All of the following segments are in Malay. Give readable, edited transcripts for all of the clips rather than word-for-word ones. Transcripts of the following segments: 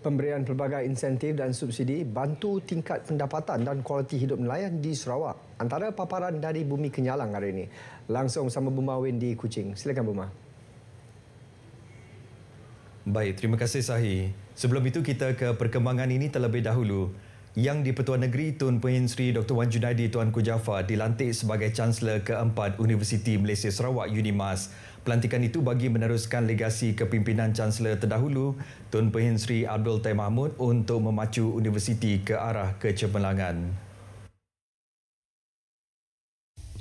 Pemberian pelbagai insentif dan subsidi bantu tingkat pendapatan dan kualiti hidup nelayan di Sarawak. Antara paparan dari Bumi Kenyalang hari ini. Langsung bersama Buma Win di Kuching. Silakan Buma. Baik, terima kasih Sahi. Sebelum itu kita ke perkembangan ini terlebih dahulu. Yang di-Pertuan Negeri Tun Pehin Sri Dr. Wan Junaidi Tuanku Jaafar dilantik sebagai Chancellor keempat Universiti Malaysia Sarawak UNIMAS. Pelantikan itu bagi meneruskan legasi kepimpinan Chancellor terdahulu Tun Pehin Sri Abdul Tai Mahmud untuk memacu universiti ke arah kecemerlangan.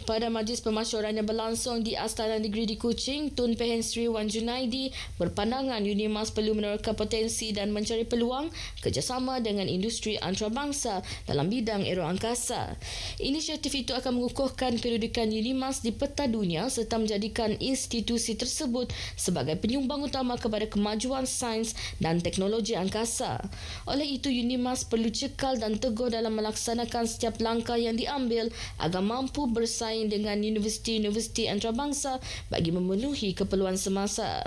Pada majlis pemasyuran yang berlangsung di Astana Negeri di Kuching, Tun Pehin Sri Wan Junaidi berpandangan UNIMAS perlu menerka potensi dan mencari peluang kerjasama dengan industri antarabangsa dalam bidang aeroangkasa. Inisiatif itu akan mengukuhkan kedudukan UNIMAS di peta dunia serta menjadikan institusi tersebut sebagai penyumbang utama kepada kemajuan sains dan teknologi angkasa. Oleh itu, UNIMAS perlu cekal dan teguh dalam melaksanakan setiap langkah yang diambil agar mampu bersaing dengan universiti-universiti antarabangsa bagi memenuhi keperluan semasa.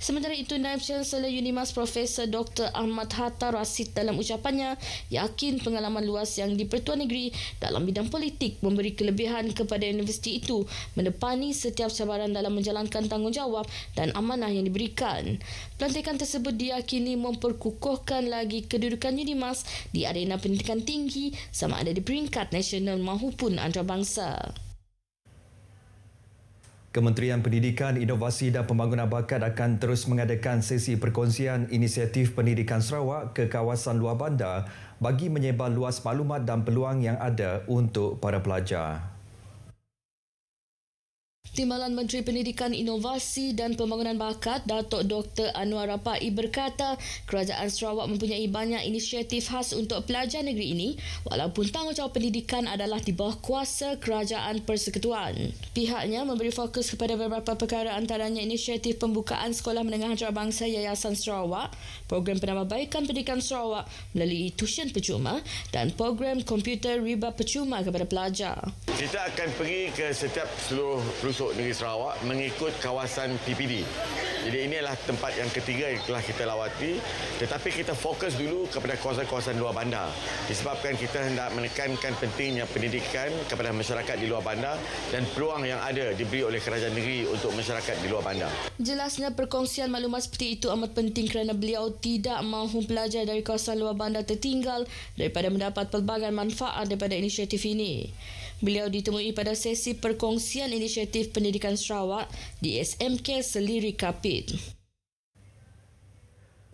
Sementara itu, Naib Chancellor UNIMAS Profesor Dr. Ahmad Hatta Rasid dalam ucapannya yakin pengalaman luas yang di-Pertuan Negeri dalam bidang politik memberi kelebihan kepada universiti itu menepani setiap cabaran dalam menjalankan tanggungjawab dan amanah yang diberikan. Pelantikan tersebut diyakini memperkukuhkan lagi kedudukan UNIMAS di arena pendidikan tinggi sama ada di peringkat nasional maupun antarabangsa. Kementerian Pendidikan, Inovasi dan Pembangunan Bakat akan terus mengadakan sesi perkongsian inisiatif pendidikan Sarawak ke kawasan luar bandar bagi menyebar luas maklumat dan peluang yang ada untuk para pelajar. Timbalan Menteri Pendidikan, Inovasi dan Pembangunan Bakat, Datuk Dr. Anwar Rapai berkata, Kerajaan Sarawak mempunyai banyak inisiatif khas untuk pelajar negeri ini walaupun tanggungjawab pendidikan adalah di bawah kuasa Kerajaan Persekutuan. Pihaknya memberi fokus kepada beberapa perkara antaranya inisiatif pembukaan Sekolah Menengah Antarabangsa Yayasan Sarawak, program penambahbaikan pendidikan Sarawak melalui tuition percuma dan program komputer riba percuma kepada pelajar. Kita akan pergi ke setiap seluruh pelosok negeri Sarawak mengikut kawasan PPD. Jadi ini adalah tempat yang ketiga yang telah kita lawati, tetapi kita fokus dulu kepada kawasan-kawasan luar bandar. Disebabkan kita hendak menekankan pentingnya pendidikan kepada masyarakat di luar bandar dan peluang yang ada diberi oleh kerajaan negeri untuk masyarakat di luar bandar. Jelasnya perkongsian maklumat seperti itu amat penting kerana beliau tidak mahu pelajar dari kawasan luar bandar tertinggal daripada mendapat pelbagai manfaat daripada inisiatif ini. Beliau ditemui pada sesi perkongsian inisiatif pendidikan Sarawak di SMK Seliri Kapit.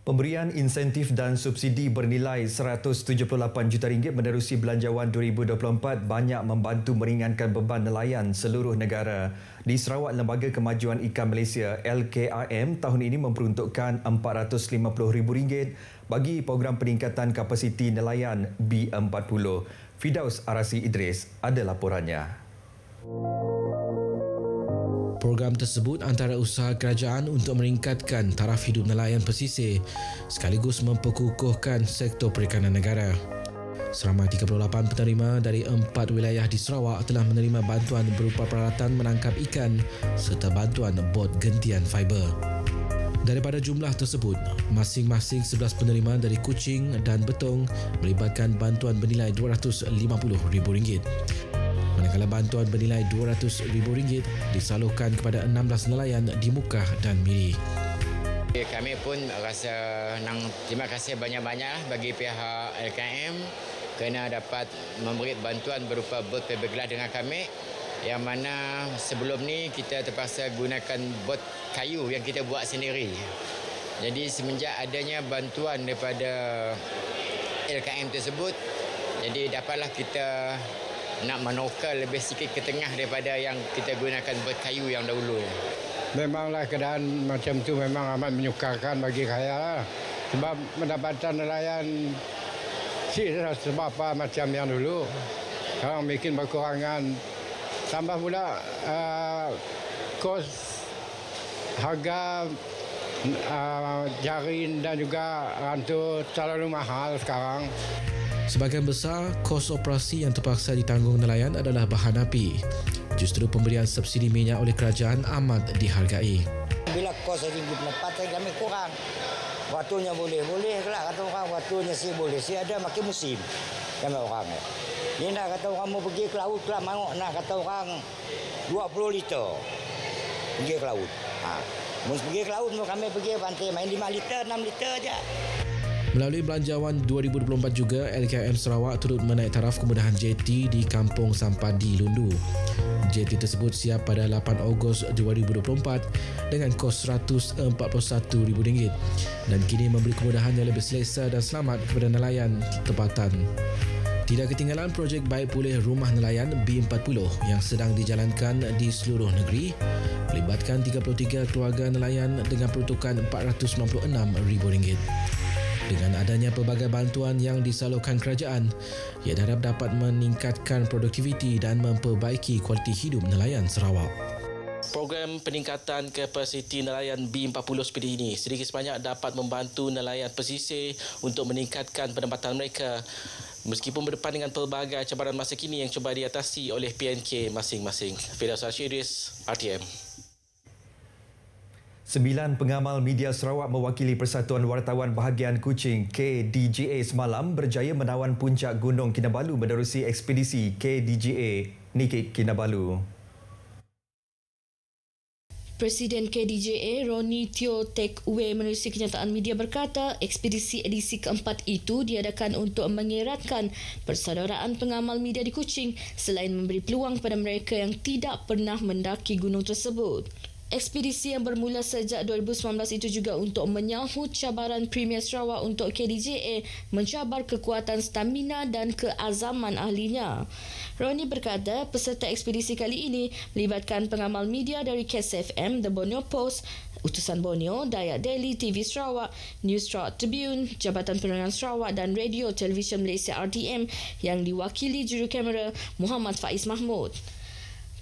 Pemberian insentif dan subsidi bernilai RM178 juta menerusi Belanjawan 2024 banyak membantu meringankan beban nelayan seluruh negara. Di Sarawak, Lembaga Kemajuan Ikan Malaysia LKIM tahun ini memperuntukkan RM450,000 bagi program peningkatan kapasiti nelayan B40. Fidaus Arasi Idris ada laporannya. Program tersebut antara usaha kerajaan untuk meningkatkan taraf hidup nelayan pesisir sekaligus memperkukuhkan sektor perikanan negara. Seramai 38 penerima dari 4 wilayah di Sarawak telah menerima bantuan berupa peralatan menangkap ikan serta bantuan bot gentian fiber. Daripada jumlah tersebut, masing-masing 11 penerima dari Kuching dan Betong melibatkan bantuan bernilai RM250,000. Manakala bantuan bernilai RM200,000 disalurkan kepada 16 nelayan di Mukah dan Miri. Kami pun rasa terima kasih banyak-banyak bagi pihak LKM kerana dapat memberi bantuan berupa bot fiberglass dengan kami, yang mana sebelum ni kita terpaksa gunakan bot kayu yang kita buat sendiri. Jadi semenjak adanya bantuan daripada LKM tersebut, jadi dapatlah kita nak menokal lebih sikit ke tengah daripada yang kita gunakan bot kayu yang dahulu. Memanglah keadaan macam tu memang amat menyukarkan bagi saya lah. Sebab pendapatan nelayan sebab apa macam yang dulu. Sekarang bikin berkurangan. Tambah pula kos harga jarin dan juga rantu terlalu mahal sekarang. Sebahagian besar kos operasi yang terpaksa ditanggung nelayan adalah bahan api. Justru pemberian subsidi minyak oleh kerajaan amat dihargai. Bila kos RM1.4 kami kurang. Waktunya boleh lah kata orang, waktunya sih boleh. Sih ada makin musim kami orang. Ni nak kata orang mau pergi ke laut lah, mangok nak kata orang 20 liter pergi ke laut. Mau pergi ke laut, mau kami pergi pantai main 5 liter, 6 liter aja. Melalui Belanjawan 2024 juga, LKM Sarawak turut menaik taraf kemudahan JT di Kampung Sampadi Lundu. JT tersebut siap pada 8 Ogos 2024 dengan kos RM141,000 dan kini memberi kemudahan yang lebih selesa dan selamat kepada nelayan tempatan. Tidak ketinggalan projek baik pulih rumah nelayan B40 yang sedang dijalankan di seluruh negeri, melibatkan 33 keluarga nelayan dengan peruntukan RM496,000. Dengan adanya pelbagai bantuan yang disalurkan kerajaan, ia diharap dapat meningkatkan produktiviti dan memperbaiki kualiti hidup nelayan Sarawak. Program peningkatan kapasiti nelayan B40 seperti ini sedikit sebanyak dapat membantu nelayan pesisir untuk meningkatkan pendapatan mereka meskipun berdepan dengan pelbagai cabaran masa kini yang cuba diatasi oleh PNK masing-masing. Firdaus Rashiris, RTM. 9 pengamal media Sarawak mewakili Persatuan Wartawan Bahagian Kuching KDGA semalam berjaya menawan puncak Gunung Kinabalu menerusi ekspedisi KDGA Nikik Kinabalu. Presiden KDJA Roni Teo Tek Uwe menerusi kenyataan media berkata ekspedisi edisi keempat itu diadakan untuk mengeratkan persaudaraan pengamal media di Kuching selain memberi peluang kepada mereka yang tidak pernah mendaki gunung tersebut. Ekspedisi yang bermula sejak 2019 itu juga untuk menyahut cabaran Premier Sarawak untuk KDJA mencabar kekuatan stamina dan keazaman ahlinya. Roni berkata peserta ekspedisi kali ini melibatkan pengamal media dari KSFM, The Borneo Post, Utusan Borneo, Dayak Daily, TV Sarawak, News Sarawak Tribune, Jabatan Penerangan Sarawak dan Radio Televisyen Malaysia RTM yang diwakili juru kamera Muhammad Faiz Mahmud.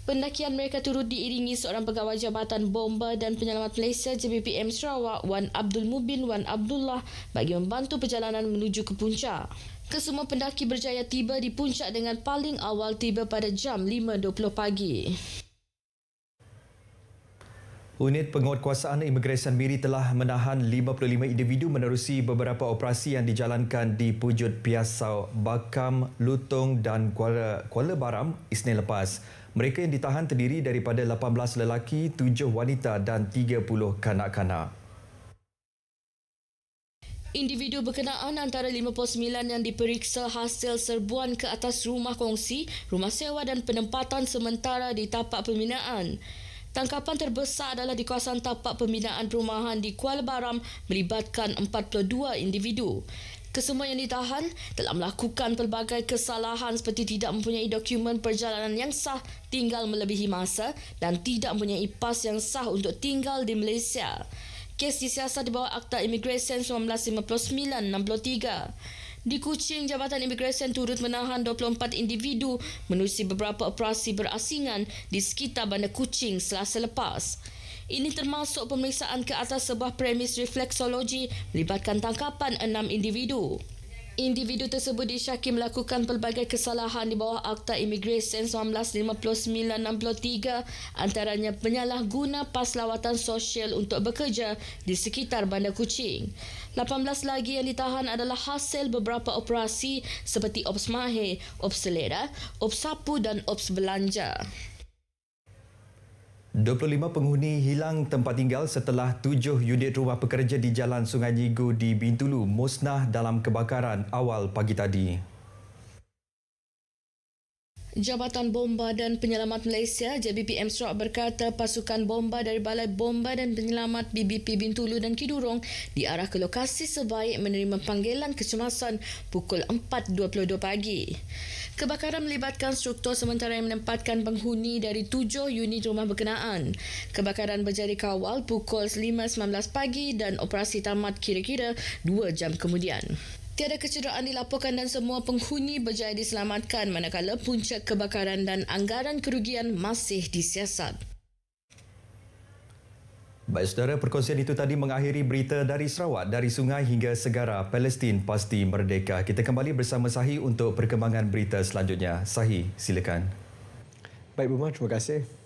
Pendakian mereka turut diiringi seorang pegawai Jabatan Bomba dan Penyelamat Malaysia JBPM Sarawak, Wan Abdul Mubin Wan Abdullah bagi membantu perjalanan menuju ke puncak. Kesemua pendaki berjaya tiba di puncak dengan paling awal tiba pada jam 5.20 pagi. Unit Penguatkuasaan Imigresen Miri telah menahan 55 individu menerusi beberapa operasi yang dijalankan di Pujut Piasau, Bakam, Lutung dan Kuala Baram Isnin lepas. Mereka yang ditahan terdiri daripada 18 lelaki, 7 wanita dan 30 kanak-kanak. Individu berkenaan antara 59 yang diperiksa hasil serbuan ke atas rumah kongsi, rumah sewa dan penempatan sementara di tapak pembinaan. Tangkapan terbesar adalah di kawasan tapak pembinaan perumahan di Kuala Baram melibatkan 42 individu. Kesemua yang ditahan telah melakukan pelbagai kesalahan seperti tidak mempunyai dokumen perjalanan yang sah, tinggal melebihi masa dan tidak mempunyai pas yang sah untuk tinggal di Malaysia. Kes disiasat di bawah Akta Imigresen 1959-63. Di Kuching, Jabatan Imigresen turut menahan 24 individu menerusi beberapa operasi berasingan di sekitar Bandar Kuching Selasa lepas. Ini termasuk pemeriksaan ke atas sebuah premis refleksologi melibatkan tangkapan 6 individu. Individu tersebut disyaki melakukan pelbagai kesalahan di bawah Akta Imigresen 1959-63, antaranya penyalahguna pas lawatan sosial untuk bekerja di sekitar Bandar Kuching. 18 lagi yang ditahan adalah hasil beberapa operasi seperti Ops Mahir, Ops Selera, Ops Sapu dan Ops Belanja. 25 penghuni hilang tempat tinggal setelah 7 unit rumah pekerja di Jalan Sungai Nyigu di Bintulu musnah dalam kebakaran awal pagi tadi. Jabatan Bomba dan Penyelamat Malaysia JBPM Sarawak berkata pasukan bomba dari Balai Bomba dan Penyelamat BBP Bintulu dan Kidurong diarah ke lokasi sebaik menerima panggilan kecemasan pukul 4.22 pagi. Kebakaran melibatkan struktur sementara yang menempatkan penghuni dari 7 unit rumah berkenaan. Kebakaran berjadi kawal pukul 5.19 pagi dan operasi tamat kira-kira 2 jam kemudian. Tiada kecederaan dilaporkan dan semua penghuni berjaya diselamatkan manakala puncak kebakaran dan anggaran kerugian masih disiasat. Baik saudara, perkongsian itu tadi mengakhiri berita dari Sarawak, dari sungai hingga segara, Palestin pasti merdeka. Kita kembali bersama Sahi untuk perkembangan berita selanjutnya. Sahi, silakan. Baik Buma, terima kasih.